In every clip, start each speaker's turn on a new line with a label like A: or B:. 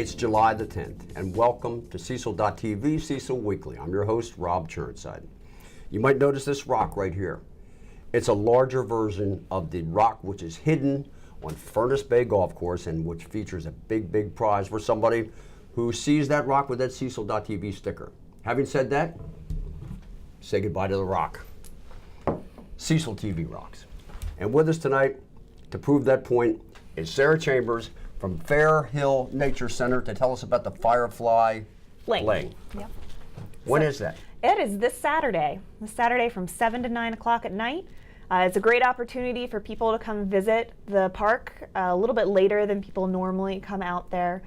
A: It's July the 10th, and welcome to Cecil.tv, Cecil Weekly. I'm your host, Rob Churnside. You might notice this rock right here. It's a larger version of the rock which is hidden on Furnace Bay Golf Course and which features a big prize for somebody who sees that rock with that Cecil.tv sticker. Having said that, say goodbye to the rock. Cecil TV rocks. And with us tonight, to prove that point, is Sarah Chambers from Fair Hill Nature Center to tell us about the Firefly Fling.
B: Yep.
A: When is that?
B: It is this Saturday from 7 to 9 o'clock at night. It's a great opportunity for people to come visit the park a little bit later than people normally come out there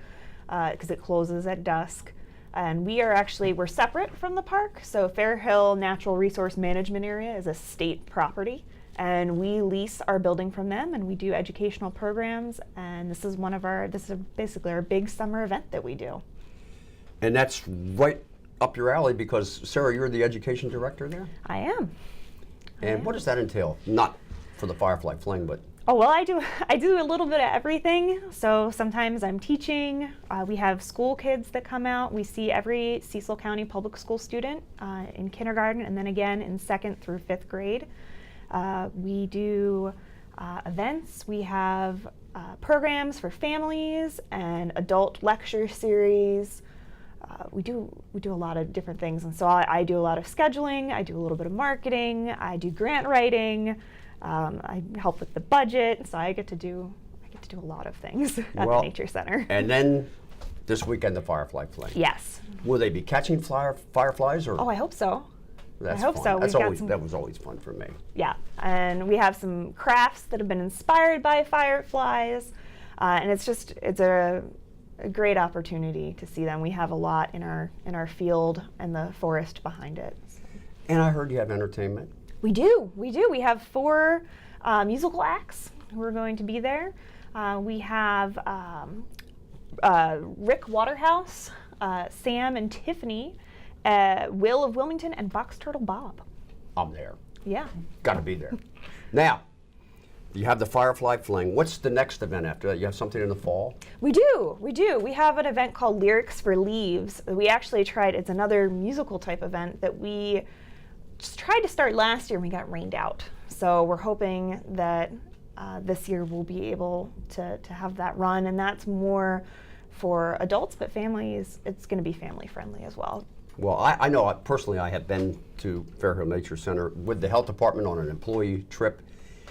B: because it closes at dusk. And we're separate from the park, so Fair Hill Natural Resource Management Area is a state property, and we lease our building from them, and we do educational programs, and this is basically our big summer event that we do.
A: And that's right up your alley because, Sarah, you're the education director there?
B: I am.
A: And what does that entail? Not for the Firefly Fling, but...
B: Oh, well, I do a little bit of everything. So sometimes I'm teaching. We have school kids that come out. We see every Cecil County Public School student in kindergarten and then again in 2nd through 5th grade. We do events. We have programs for families and adult lecture series. We do a lot of different things, and so I do a lot of scheduling. I do a little bit of marketing. I do grant writing. I help with the budget, so I get to do a lot of things at the Nature Center.
A: And then this weekend, the Firefly Fling.
B: Yes.
A: Will they be catching fireflies or?
B: Oh, I hope so.
A: That's
B: I hope
A: fun.
B: so.
A: That was always fun for me.
B: Yeah, and we have some crafts that have been inspired by fireflies, and it's a great opportunity to see them. We have a lot in our field and the forest behind it. So.
A: And I heard you have entertainment.
B: We do. We have 4 musical acts who are going to be there. We have Rick Waterhouse, Sam and Tiffany, Will of Wilmington, and Box Turtle Bob.
A: I'm there.
B: Yeah.
A: Got to be there. Now, you have the Firefly Fling. What's the next event after that? You have something in the fall?
B: We do. We have an event called Lyrics for Leaves. We actually it's another musical type event that we just tried to start last year and we got rained out. So we're hoping that this year we'll be able to have that run, and that's more for adults, but families, it's going to be family friendly as well.
A: Well, I know personally I have been to Fair Hill Nature Center with the health department on an employee trip,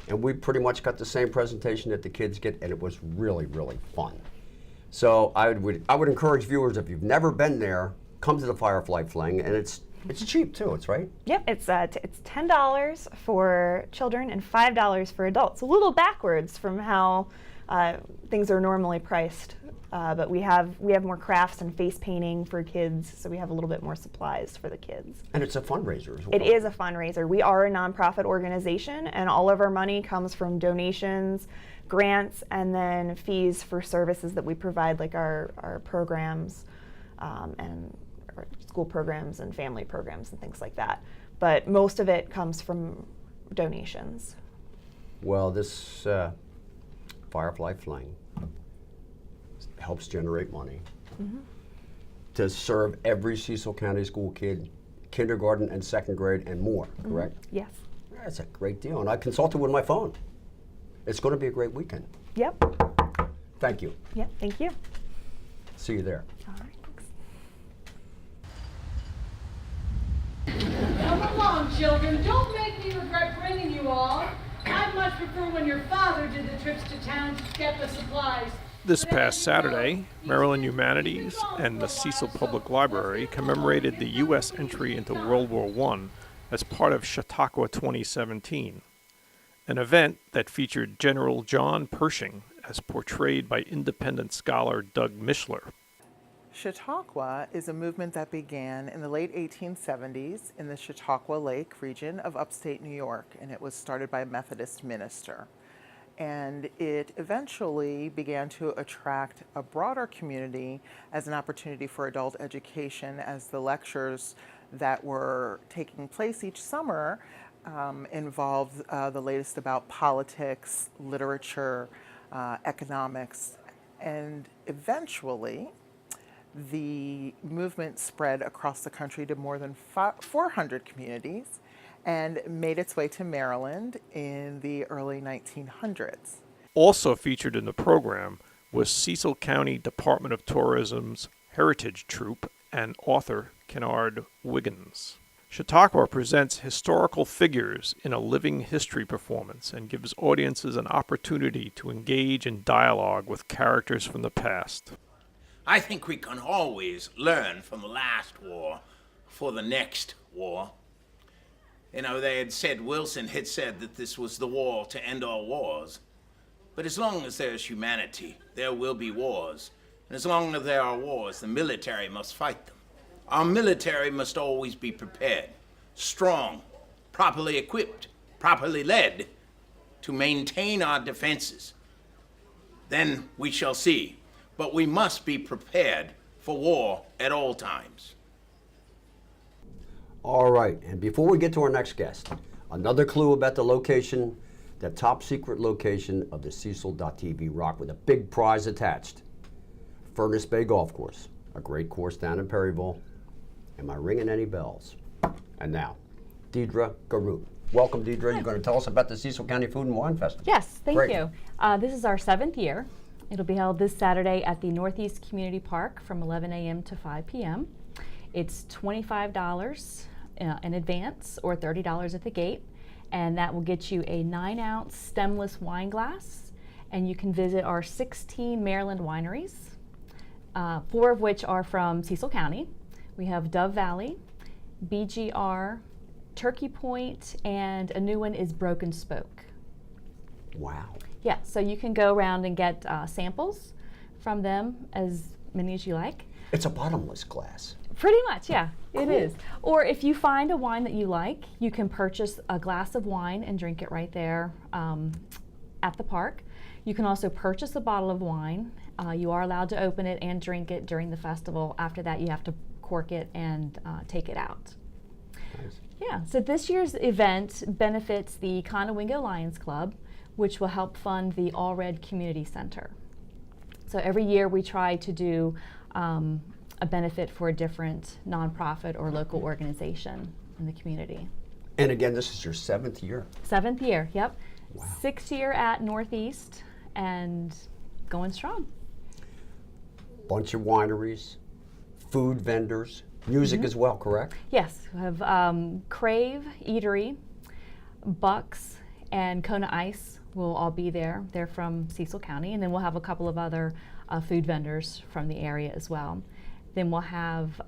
A: and we pretty much got the same presentation that the kids get, and it was really fun. So I would encourage viewers, if you've never been there, come to the Firefly Fling, and it's cheap too, it's right?
B: Yep, it's $10 for children and $5 for adults. A little backwards from how things are normally priced, but we have more crafts and face painting for kids, so we have a little bit more supplies for the kids.
A: And it's a fundraiser as well.
B: It is a fundraiser. We are a nonprofit organization, and all of our money comes from donations, grants, and then fees for services that we provide, like our programs and our school programs and family programs and things like that. But most of it comes from donations.
A: Well, this Firefly Fling helps generate money to serve every Cecil County school kid, kindergarten and 2nd grade and more, correct?
B: Yes.
A: That's a great deal, and I consulted with my phone. It's going to be a great weekend.
B: Yep.
A: Thank you.
B: Yep, thank you.
A: See you there.
B: All right,
C: thanks. Come along, children. Don't make me regret bringing you all. I'd much prefer when your father did the trips to town to get the supplies.
D: This past Saturday, Maryland Humanities and the Cecil Public Library commemorated the U.S. entry into World War I as part of Chatauqua 2017, an event that featured General John Pershing as portrayed by independent scholar Doug Mishler.
E: Chatauqua is a movement that began in the late 1870s in the Chatauqua Lake region of upstate New York, and it was started by a Methodist minister. And it eventually began to attract a broader community as an opportunity for adult education, as the lectures that were taking place each summer involved the latest about politics, literature, economics, and eventually The movement spread across the country to more than 400 communities and made its way to Maryland in the early 1900s.
D: Also featured in the program was Cecil County Department of Tourism's Heritage Troupe and author Kennard Wiggins. Chatauqua presents historical figures in a living history performance and gives audiences an opportunity to engage in dialogue with characters from the past.
F: I think we can always learn from the last war for the next war. You know, Wilson had said that this was the war to end all wars. But as long as there's humanity, there will be wars. And as long as there are wars, the military must fight them. Our military must always be prepared, strong, properly equipped, properly led, to maintain our defenses. Then we shall see. But we must be prepared for war at all times.
A: All right, and before we get to our next guest, another clue about the location, the top secret location of the Cecil.TV Rock with a big prize attached. Furnace Bay Golf Course, a great course down in Perryville. Am I ringing any bells? And now, Deidre Garoutte. Welcome, Deidre. You're going to tell us about the Cecil County Food and Wine Festival.
G: Yes, thank
A: Great.
G: you. This is our 7th year. It'll be held this Saturday at the Northeast Community Park from 11 a.m. to 5 p.m. It's $25 in advance or $30 at the gate, and that will get you a 9-ounce stemless wine glass, and you can visit our 16 Maryland wineries, 4 of which are from Cecil County. We have Dove Valley, BGR, Turkey Point, and a new one is Broken Spoke.
A: Wow.
G: Yeah, so you can go around and get samples from them, as many as you like.
A: It's a bottomless glass.
G: Pretty much, yeah, it
A: Cool.
G: is. Or if you find a wine that you like, you can purchase a glass of wine and drink it right there at the park. You can also purchase a bottle of wine. You are allowed to open it and drink it during the festival. After that, you have to cork it and take it out.
A: Nice.
G: Yeah, so this year's event benefits the Conowingo Lions Club, which will help fund the All Red Community Center. So every year we try to do a benefit for a different nonprofit or local organization in the community.
A: And again, this is your 7th year.
G: 7th year, yep.
A: Wow.
G: 6th year at Northeast and going strong.
A: Bunch of wineries, food vendors, music as well, correct?
G: Yes, we have Crave Eatery, Bucks, and Kona Ice will all be there. They're from Cecil County, and then we'll have a couple of other food vendors from the area as well. Then we'll have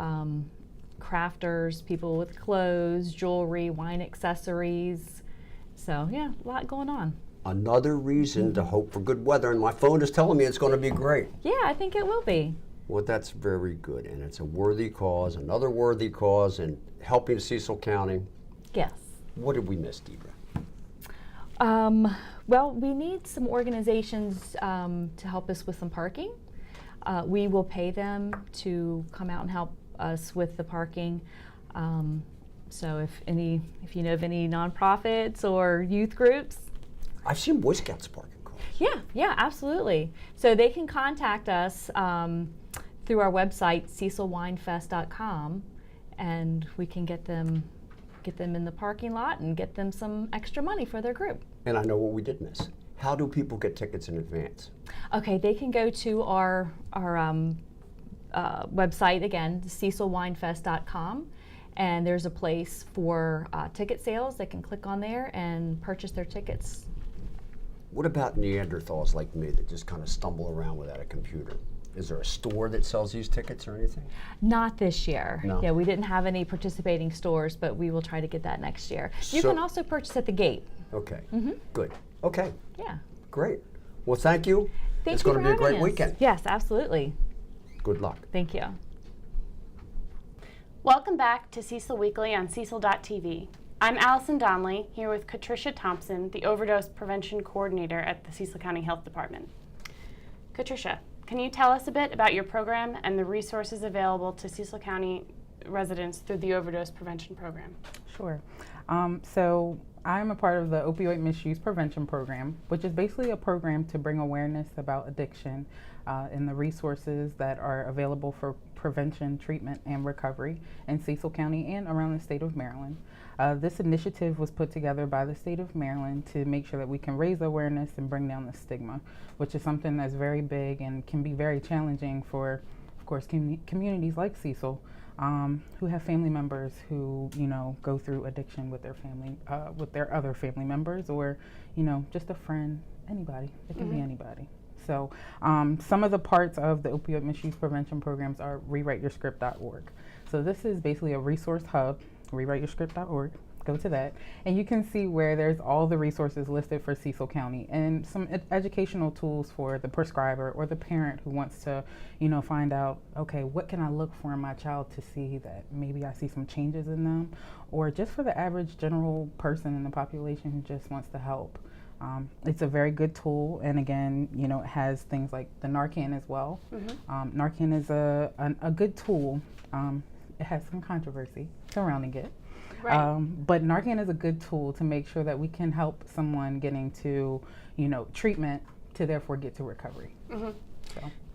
G: crafters, people with clothes, jewelry, wine accessories. So yeah, a lot going on.
A: Another reason to hope for good weather, and my phone is telling me it's going to be great.
G: Yeah, I think it will be.
A: Well, that's very good, and it's a worthy cause, another worthy cause, and helping Cecil County.
G: Yes.
A: What did we miss, Deidre?
G: Well, we need some organizations to help us with some parking. We will pay them to come out and help us with the parking. So if you know of any nonprofits or youth groups.
A: I've seen Boy Scouts parking cars.
G: Yeah, absolutely. So they can contact us through our website, cecilwinefest.com, and we can get them in the parking lot and get them some extra money for their group.
A: And I know what we did miss. How do people get tickets in advance?
G: Okay, they can go to our website again, cecilwinefest.com, and there's a place for ticket sales. They can click on there and purchase their tickets.
A: What about Neanderthals like me that just kind of stumble around without a computer? Is there a store that sells these tickets or anything?
G: Not this year.
A: No.
G: Yeah, we didn't have any participating stores, but we will try to get that next year. You
A: So-
G: can also purchase at the gate.
A: Okay, good. Okay,
G: Yeah.
A: great. Well, thank you.
G: Thank
A: It's
G: you
A: going
G: for
A: to be a great
G: having us.
A: weekend.
G: Yes, absolutely.
A: Good luck.
G: Thank you.
H: Welcome back to Cecil Weekly on Cecil.TV. I'm Allison Donnelly, here with Katricia Thompson, the Overdose Prevention Coordinator at the Cecil County Health Department. Katricia, can you tell us a bit about your program and the resources available to Cecil County residents through the Overdose Prevention Program?
I: Sure. So I'm a part of the Opioid Misuse Prevention Program, which is basically a program to bring awareness about addiction and the resources that are available for prevention, treatment, and recovery in Cecil County and around the state of Maryland. This initiative was put together by the state of Maryland to make sure that we can raise awareness and bring down the stigma, which is something that's very big and can be very challenging for, of course, communities like Cecil, who have family members who, go through addiction with their family, with their other family members, or, just a friend, anybody. It can be anybody. So some of the parts of the opioid misuse prevention programs are rewriteyourscript.org. So this is basically a resource hub, rewriteyourscript.org. Go to that, and you can see where there's all the resources listed for Cecil County and some educational tools for the prescriber or the parent who wants to, find out, okay, what can I look for in my child to see that maybe I see some changes in them, or just for the average general person in the population who just wants to help. It's a very good tool, and again, it has things like the Narcan as well. Narcan is a good tool. It has some controversy surrounding it.
H: Right.
I: But Narcan is a good tool to make sure that we can help someone getting to, treatment to therefore get to recovery.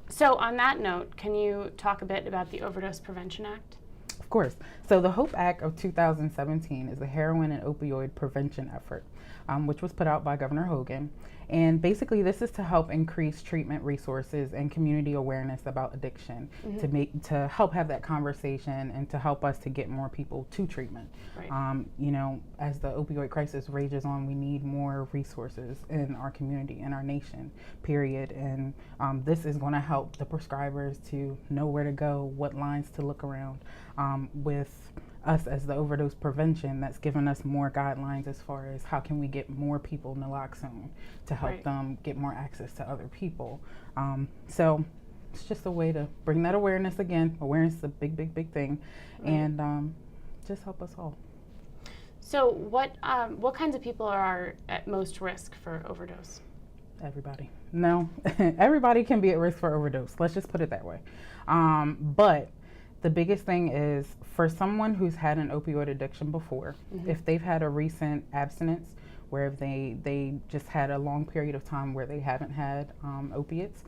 H: So on that note, can you talk a bit about the Overdose Prevention Act?
I: Of course. So the HOPE Act of 2017 is a heroin and opioid prevention effort, which was put out by Governor Hogan. And basically this is to help increase treatment resources and community awareness about addiction, to help have that conversation and to help us to get more people to treatment.
H: Right.
I: As the opioid crisis rages on, we need more resources in our community, in our nation, period. And this is going to help the prescribers to know where to go, what lines to look around. With us as the overdose prevention, that's given us more guidelines as far as how can we get more people naloxone to help them get more access to other people. So it's just a way to bring that awareness again. Awareness is a big, big, big thing, and just help us all.
H: So what kinds of people are at most risk for overdose?
I: Everybody. No, everybody can be at risk for overdose. Let's just put it that way. But the biggest thing is for someone who's had an opioid addiction before, if they've had a recent abstinence where they just had a long period of time where they haven't had opiates,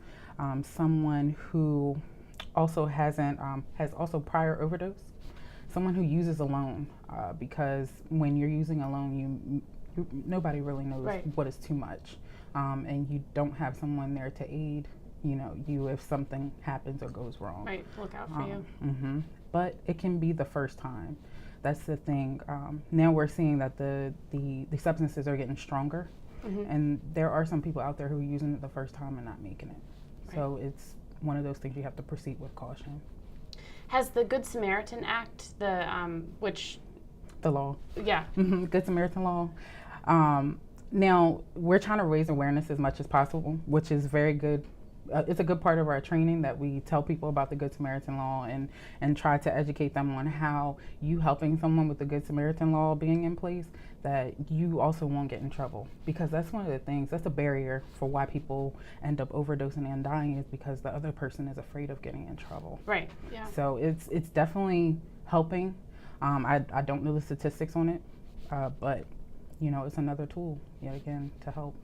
I: someone who also has also prior overdose, someone who uses alone, because when you're using alone, nobody really knows what is too much, and you don't have someone there to aid you if something happens or goes wrong.
H: Right, look out for you.
I: But it can be the first time. That's the thing. Now we're seeing that the substances are getting stronger, and there are some people out there who are using it the first time and not making it. Right. So it's one of those things you have to proceed with caution.
H: Has the Good Samaritan Act, the
I: law?
H: Yeah.
I: Good Samaritan law. Now we're trying to raise awareness as much as possible, which is very good. It's a good part of our training that we tell people about the Good Samaritan law and try to educate them on how you helping someone with the Good Samaritan law being in place, that you also won't get in trouble. Because that's one of the things, that's a barrier for why people end up overdosing and dying, is because the other person is afraid of getting in trouble.
H: Right, yeah.
I: So it's definitely helping. I don't know the statistics on it, but it's another tool, yet again, to help.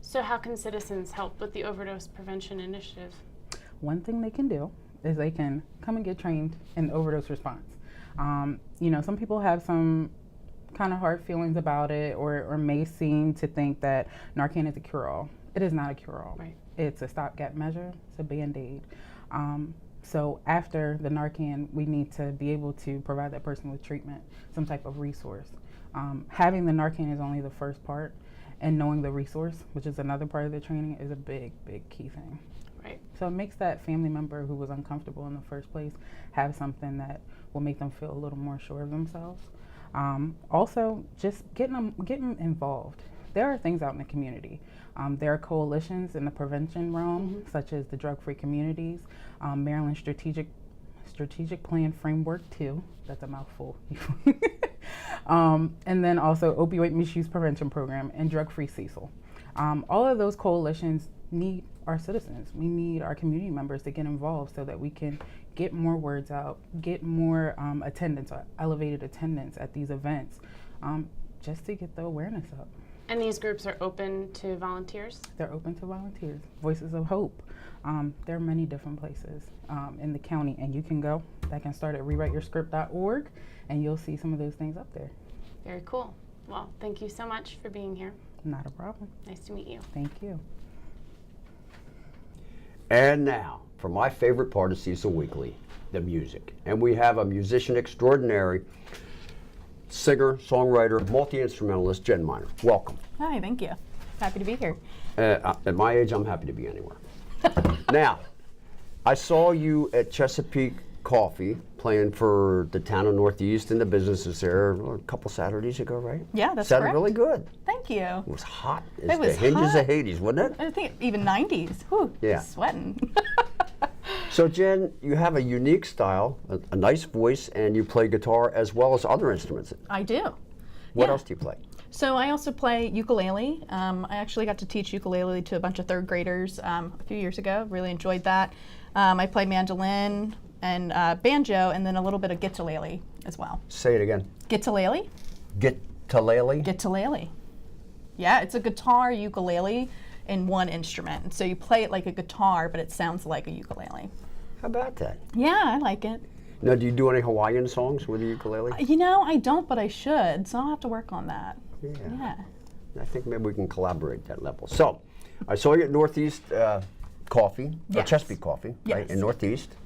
H: So how can citizens help with the Overdose Prevention Initiative?
I: One thing they can do is they can come and get trained in overdose response. Some people have some kind of hard feelings about it, or may seem to think that Narcan is a cure-all. It is not a cure-all.
H: Right.
I: It's a stopgap measure. It's a Band-Aid. So after the Narcan, we need to be able to provide that person with treatment, some type of resource. Having the Narcan is only the first part. And knowing the resource, which is another part of the training, is a big, big key thing.
H: Right.
I: So it makes that family member who was uncomfortable in the first place have something that will make them feel a little more sure of themselves. Also, just getting involved. There are things out in the community. There are coalitions in the prevention realm, such as the Drug-Free Communities, Maryland Strategic Plan Framework 2. That's a mouthful. And then also Opioid Misuse Prevention Program and Drug-Free Cecil. All of those coalitions need our citizens. We need our community members to get involved so that we can get more words out, get more attendance, elevated attendance at these events. just to get the awareness up.
H: And these groups are open to volunteers?
I: They're open to volunteers. Voices of Hope. There are many different places in the county, and you can go. That can start at rewriteyourscript.org, and you'll see some of those things up there.
H: Very cool. Well, thank you so much for being here.
I: Not a problem.
H: Nice to meet you.
I: Thank you.
A: And now, for my favorite part of Cecil Weekly, the music. And we have a musician extraordinary, singer, songwriter, multi-instrumentalist, Jenn Minor. Welcome.
J: Hi, thank you. Happy to be here.
A: At my age, I'm happy to be anywhere. Now, I saw you at Chesapeake Coffee playing for the town of Northeast and the businesses there a couple Saturdays ago, right?
J: Yeah, that's
A: Sounded
J: correct.
A: really good.
J: Thank you.
A: It was hot as
J: It was
A: the hinges
J: hot.
A: of Hades, wasn't it?
J: I think even 90s. Whew,
A: Yeah.
J: sweating.
A: So Jen, you have a unique style, a nice voice, and you play guitar as well as other instruments.
J: I do.
A: What
J: Yeah.
A: else do you play?
J: So I also play ukulele. I actually got to teach ukulele to a bunch of third graders a few years ago. Really enjoyed that. I play mandolin and banjo, and then a little bit of guitalele as well.
A: Say it again.
J: Guitalele?
A: Guitalele?
J: Guitalele. Yeah, it's a guitar ukulele in one instrument. And so you play it like a guitar, but it sounds like a ukulele.
A: How about that?
J: Yeah, I like it.
A: Now, do you do any Hawaiian songs with the ukulele?
J: You know, I don't, but I should, so I'll have to work on that. Yeah.
A: I think maybe we can collaborate that level. So, I saw you at Northeast Coffee, or
J: Yes.
A: Chesapeake Coffee, right,
J: Yes.
A: in Northeast.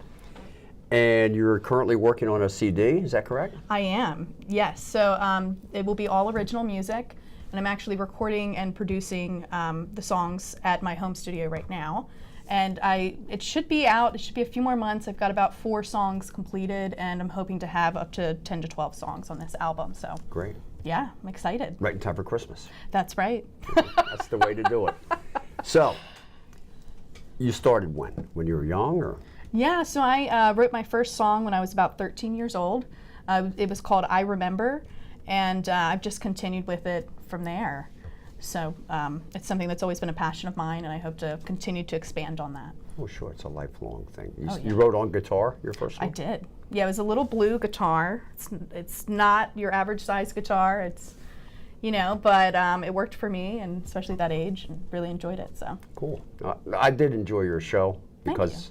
A: And you're currently working on a CD, is that correct?
J: I am, yes. So it will be all original music, and I'm actually recording and producing the songs at my home studio right now. And it should be out, it should be a few more months. I've got about 4 songs completed, and I'm hoping to have up to 10 to 12 songs on this album. So
A: Great.
J: yeah, I'm excited.
A: Right in time for Christmas.
J: That's right.
A: That's the way to do it. So, you started when? When you were young, or?
J: Yeah, so I wrote my first song when I was about 13 years old. It was called I Remember, and I've just continued with it from there. So it's something that's always been a passion of mine, and I hope to continue to expand on that.
A: Oh, sure, it's a lifelong thing.
J: Oh, yeah.
A: You wrote on guitar, your first song?
J: I did. Yeah, it was a little blue guitar. It's not your average size guitar. It's, you know, but it worked for me, and especially at that age, and really enjoyed it. So
A: Cool. I did enjoy your show
J: Thank
A: because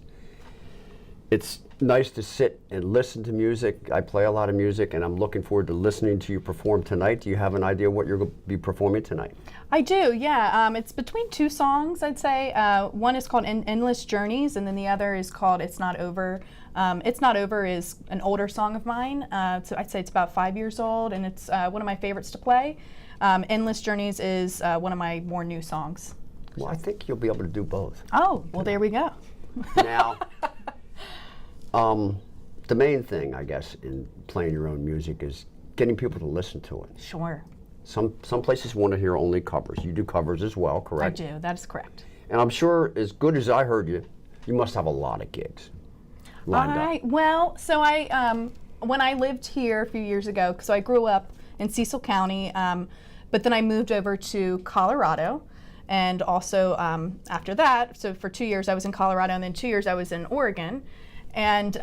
A: it's nice to sit and listen to music. I play a lot of music, and I'm looking forward to listening to you perform tonight. Do you have an idea what you're going to be performing tonight?
J: I do, yeah. It's between 2 songs, I'd say. One is called Endless Journeys, and then the other is called It's Not Over. It's Not Over is an older song of mine, so I'd say it's about 5 years old, and it's one of my favorites to play. Endless Journeys is one of my more new songs.
A: Well, I think you'll be able to do both.
J: Oh, well, there we go.
A: Now, the main thing, I guess, in playing your own music is getting people to listen to it.
J: Sure.
A: Some places want to hear only covers. You do covers as well, correct?
J: I do, that is correct.
A: And I'm sure, as good as I heard you, you must have a lot of gigs lined up.
J: Well, so when I lived here a few years ago, so I grew up in Cecil County, but then I moved over to Colorado. And also after that, so for 2 years I was in Colorado, and then 2 years I was in Oregon. And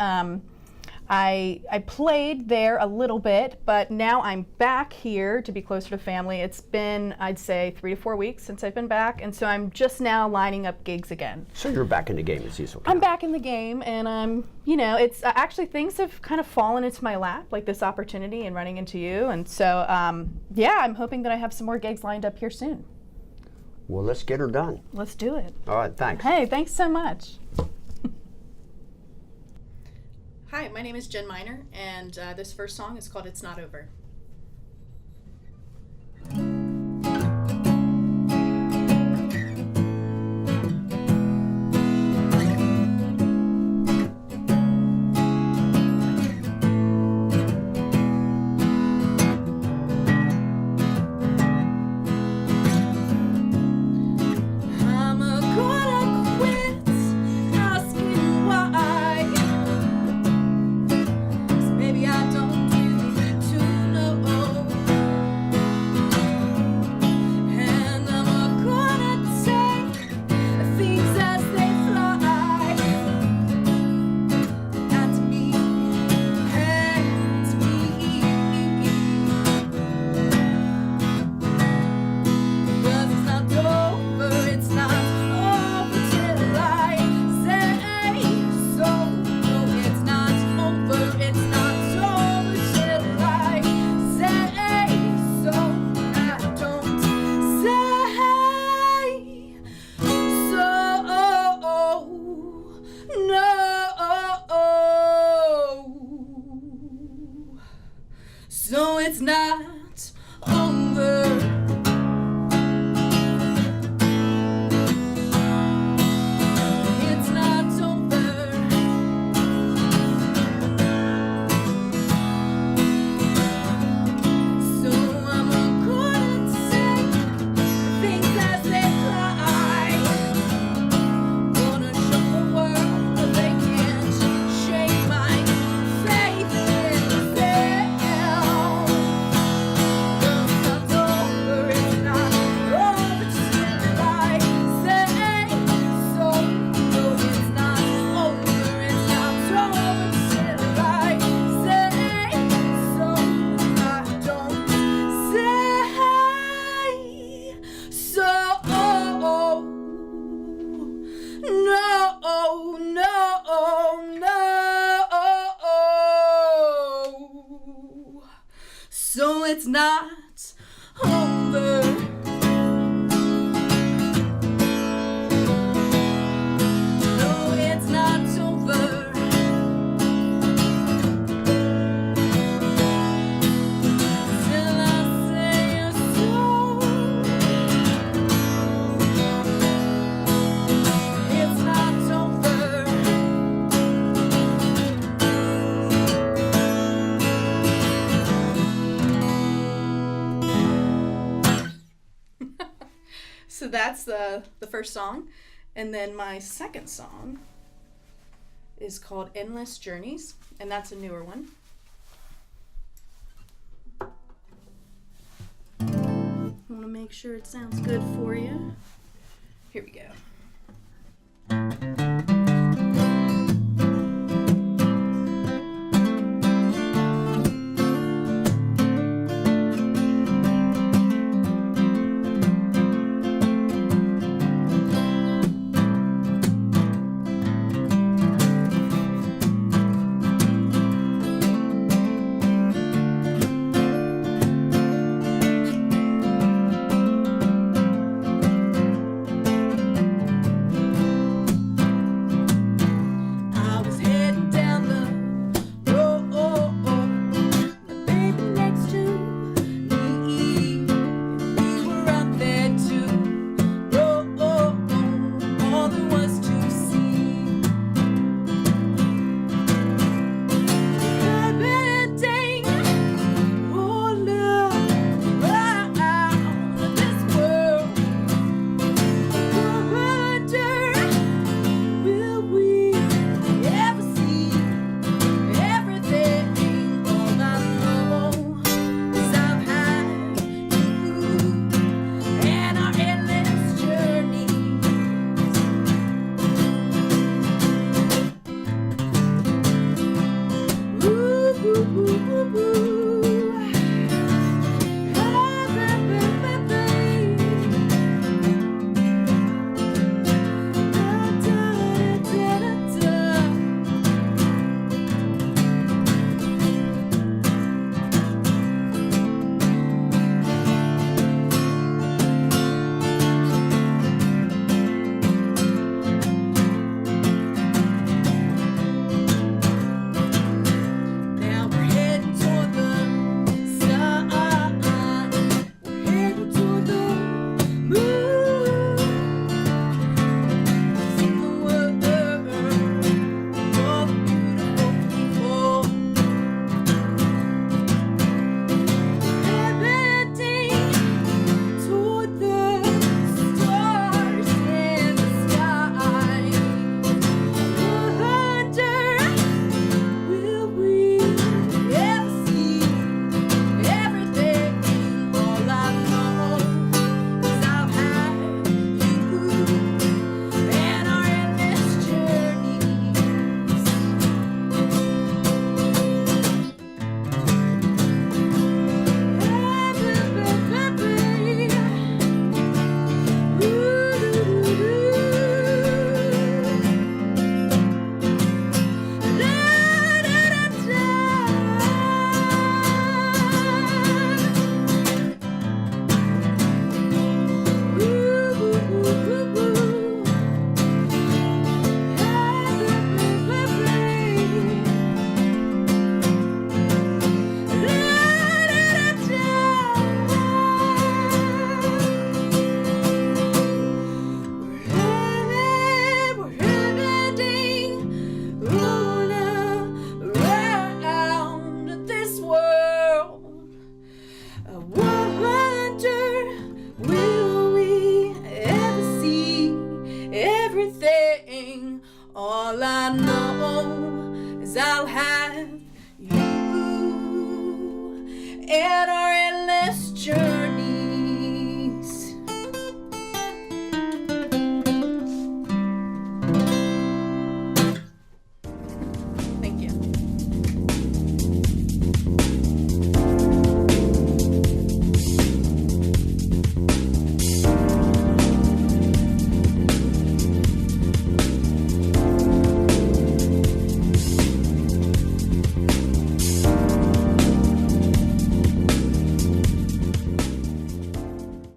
J: I played there a little bit, but now I'm back here to be closer to family. It's been, I'd say, 3 to 4 weeks since I've been back, and so I'm just now lining up gigs again.
A: So you're back in the game in Cecil County.
J: I'm back in the game, and I'm, you know, it's actually things have kind of fallen into my lap, like this opportunity and running into you, and so yeah, I'm hoping that I have some more gigs lined up here soon.
A: Well, let's get her done.
J: Let's do it.
A: All right, thanks.
J: Hey, thanks so much. Hi, my name is Jenn Minor, and this first song is called It's Not Over.
K: Maybe I don't really need to know.
J: it's not over. No, it's not over. Till I say so. It's not over. So that's the first song. And then my second song is called Endless Journeys, and that's a newer one. I want to make sure it sounds good for you. Here we go.